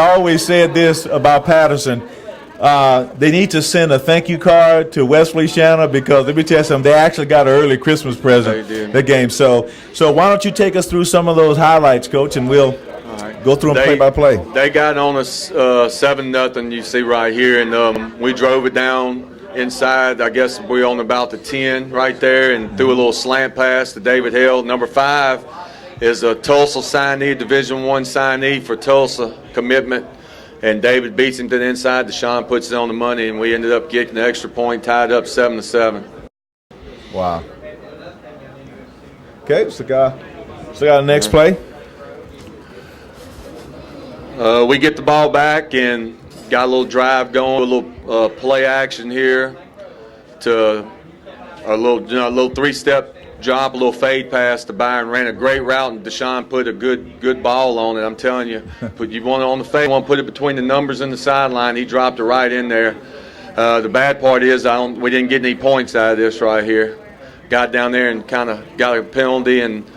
I always said this about Patterson. They need to send a thank you card to West Feliciana because let me tell you something, they actually got an early Christmas present the game. So why don't you take us through some of those highlights, Coach, and we'll go through them play by play. They got on us 7-0. You see right here, and we drove it down inside. I guess we're on about the 10 right there, and threw a little slant pass to David Hill. Number 5 is a Tulsa signee, Division I signee for Tulsa commitment. And David beats him to the inside. Deshaun puts it on the money, and we ended up getting the extra point, tied up 7-7. Wow. Okay, so got the next play. We get the ball back and got a little drive going, a little play action here to a little three-step drop, a little fade pass to Byron. Ran a great route, and Deshaun put a good ball on it. I'm telling you, you want it on the fade, you want to put it between the numbers and the sideline. He dropped it right in there. The bad part is we didn't get any points out of this right here. Got down there and kind of got a penalty and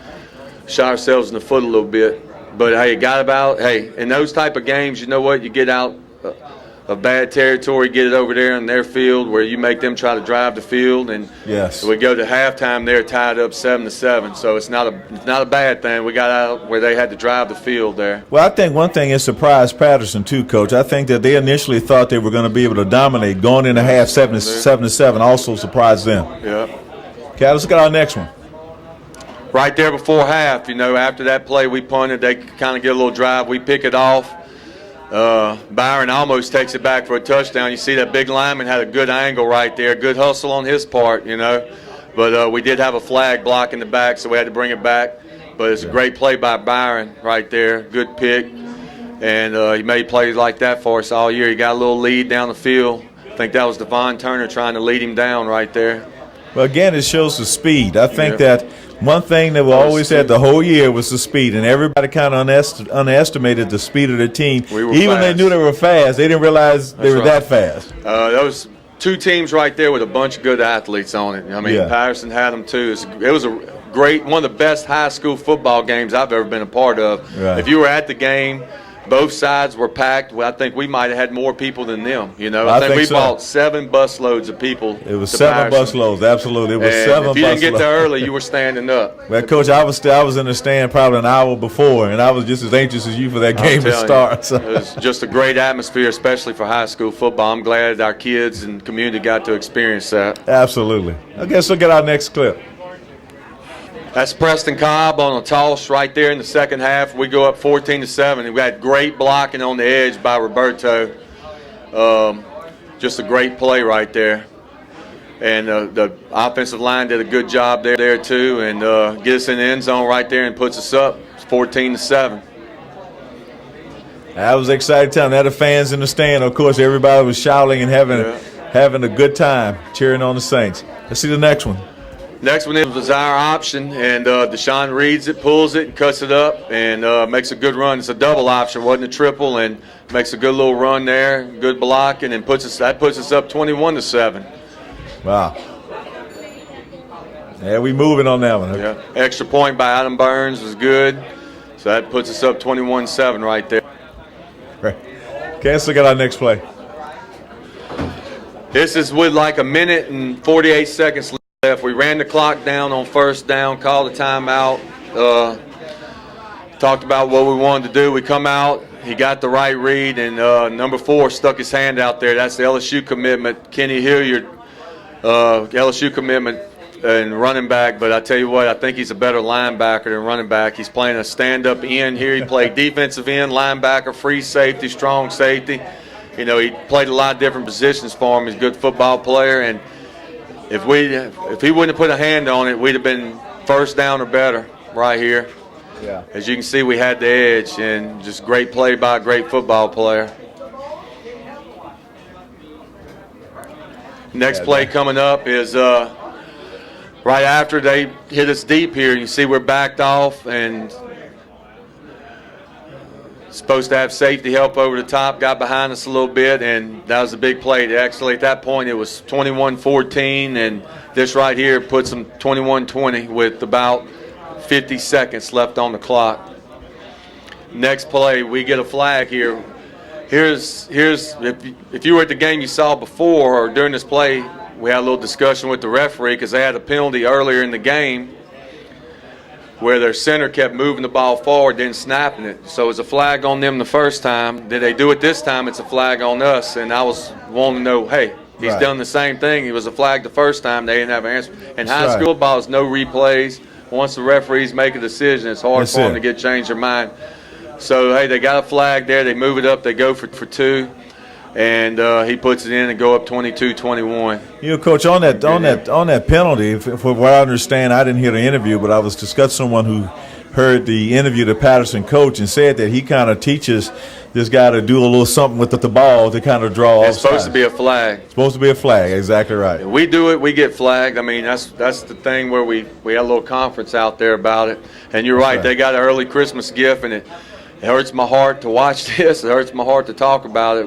shot ourselves in the foot a little bit. But, hey, in those type of games, you know what? You get out of bad territory, get it over there in their field where you make them try to drive the field. And yes, we go to halftime, they're tied up 7-7. So it's not a bad thing. We got out where they had to drive the field there. Well, I think one thing has surprised Patterson too, Coach. I think that they initially thought they were going to be able to dominate. Going into half 7-7 also surprised them. Yeah. Okay, let's look at our next one. Right there before half, after that play we punted, they kind of get a little drive. We pick it off. Byron almost takes it back for a touchdown. You see that big lineman had a good angle right there. Good hustle on his part, But we did have a flag blocking the back, so we had to bring it back. But it's a great play by Byron right there. Good pick. And he made plays like that for us all year. He got a little lead down the field. I think that was Devon Turner trying to lead him down right there. Well, again, it shows the speed. I think that one thing that we always had the whole year was the speed, and everybody kind of underestimated the speed of the team. Even they knew they were fast, they didn't realize they were that fast. Those two teams right there with a bunch of good athletes on it. Patterson had them too. It was a great, one of the best high school football games I've ever been a part of. Right. If you were at the game, both sides were packed. Well, I think we might have had more people than them. I think we bought 7 busloads of people. It was 7 busloads, absolutely. It was 7 busloads. If you didn't get there early, you were standing up. Well, Coach, I was in the stand probably an hour before, and I was just as anxious as you for that game to start. So. It was just a great atmosphere, especially for high school football. I'm glad our kids and community got to experience that. Absolutely. Okay, so get our next clip. That's Preston Cobb on a toss right there in the second half. We go up 14-7. We had great blocking on the edge by Roberto. Just a great play right there. And the offensive line did a good job there too, and get us in the end zone right there and puts us up. It's 14-7. I was excited telling that the fans in the stand. Of course, everybody was shouting and having a good time cheering on the Saints. Let's see the next one. Next one was our option, and Deshaun reads it, pulls it, and cuts it up, and makes a good run. It's a double option, wasn't a triple, and makes a good little run there, good blocking, and puts us up 21-7. Wow. Yeah, we moving on that one. Yeah. Extra point by Adam Burns was good, so that puts us up 21-7 right there. Right. Okay, let's look at our next play. This is with like a minute and 48 seconds left. We ran the clock down on first down, called a timeout, talked about what we wanted to do. We come out, he got the right read, and number 4 stuck his hand out there. That's the LSU commitment, Kenny Hilliard, LSU commitment and running back. But I tell you what, I think he's a better linebacker than running back. He's playing a stand-up end here. He played defensive end, linebacker, free safety, strong safety. He played a lot of different positions for him. He's a good football player, and if he wouldn't have put a hand on it, we'd have been first down or better right here. Yeah. As you can see, we had the edge, and just great play by a great football player. Next play coming up is right after they hit us deep here. You see we're backed off and supposed to have safety help over the top, got behind us a little bit, and that was a big play. Actually, at that point, it was 21-14, and this right here puts them 21-20 with about 50 seconds left on the clock. Next play, we get a flag here. Here's if you were at the game you saw before or during this play, we had a little discussion with the referee because they had a penalty earlier in the game where their center kept moving the ball forward, then snapping it. So it's a flag on them the first time. Did they do it this time? It's a flag on us. And I was wanting to know, hey, he's done the same thing. It was a flag the first time. They didn't have an answer. In high school ball, it's no replays. Once the referees make a decision, it's hard for them to change their mind. So, hey, they got a flag there. They move it up. They go for two. And he puts it in and go up 22-21. You know, Coach, on that penalty, from what I understand, I didn't hear the interview, but I was discussing someone who heard the interview to Patterson coach and said that he kind of teaches this guy to do a little something with the ball to kind of draw. It's supposed to be a flag. It's supposed to be a flag, exactly right. If we do it, we get flagged. I mean, that's the thing where we had a little conference out there about it. And you're right, they got an early Christmas gift, and it hurts my heart to watch this. It hurts my heart to talk about it.